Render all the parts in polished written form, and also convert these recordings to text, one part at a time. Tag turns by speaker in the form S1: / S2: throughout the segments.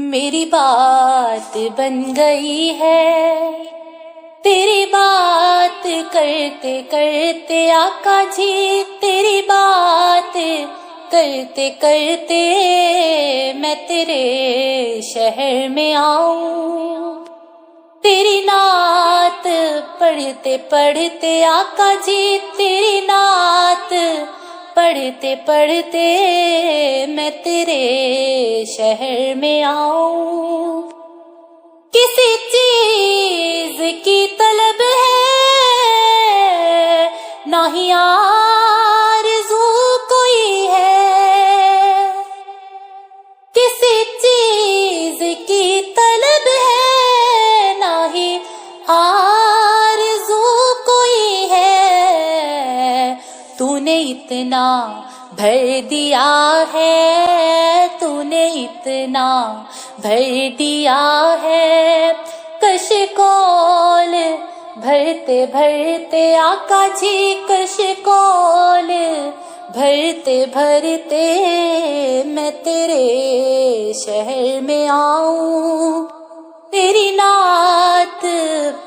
S1: मेरी बात बन गई है। तेरी बात करते करते आका जी, तेरी बात करते करते मैं तेरे शहर में आऊं। तेरी नात पढ़ते पढ़ते आका जी, तेरी नात पढ़ते पढ़ते मैं तेरे शहर में आऊं। किसी चीज की तलब है ना ही आरज़ू कोई है। किसी चीज की तलब है ना ही आरज़ू कोई है। तूने इतना भर दिया है, तूने इतना भर दिया है। कशकोल भरते भरते आका जी, कशकोल भरते भरते मैं तेरे शहर में आऊं। तेरी नात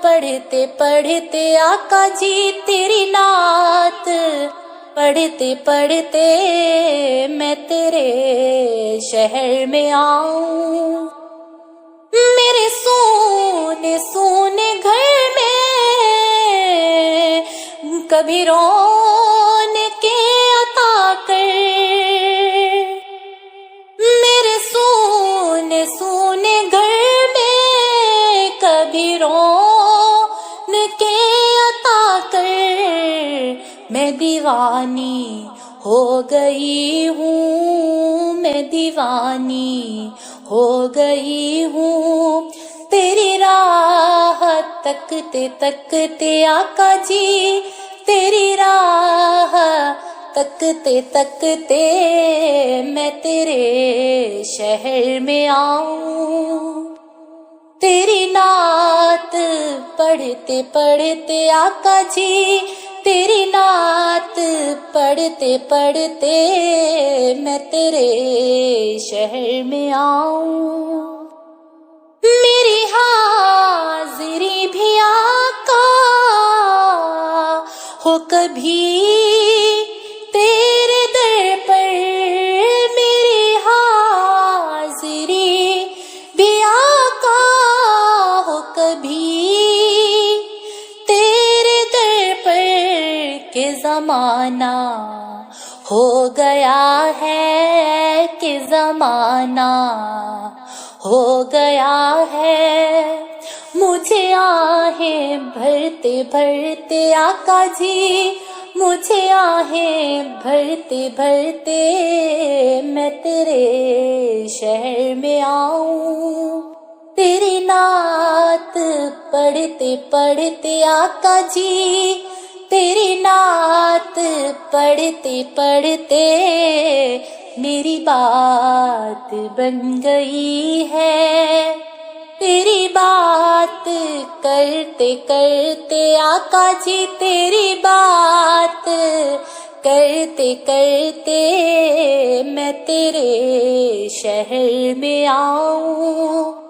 S1: पढ़ते पढ़ते आका जी, तेरी नात पढ़ते पढ़ते मैं तेरे शहर में आऊं। मेरे सोने सोने घर में कभी रौनके अता कर। मेरे सोने सोने घर में कभी रौनके अता कर। मैं दीवानी हो गई हूँ, मैं दीवानी हो गई हूँ। तेरी राह तकते तकते आका जी, तेरी राह तकते तकते मैं तेरे शहर में आऊं। तेरी नात पढ़ते पढ़ते आका जी, तेरी नात पढ़ते पढ़ते मैं तेरे शहर में आऊं। मेरी हाजिरी भी आका हो कभी तेरे दर पर। मेरी हाजिरी भी आका हो कभी तेरे दर पर। के ज़माना हो गया है, कि ज़माना हो गया है। मुझे आहें भरते भरते आका जी, मुझे आहें भरते भरते मैं तेरे शहर में आऊं। तेरी नात पढ़ते पढ़ते आका जी, तेरी नात पढ़ते पढ़ते मेरी बात बन गई है। तेरी बात करते करते आका जी, तेरी बात करते करते मैं तेरे शहर में आऊं।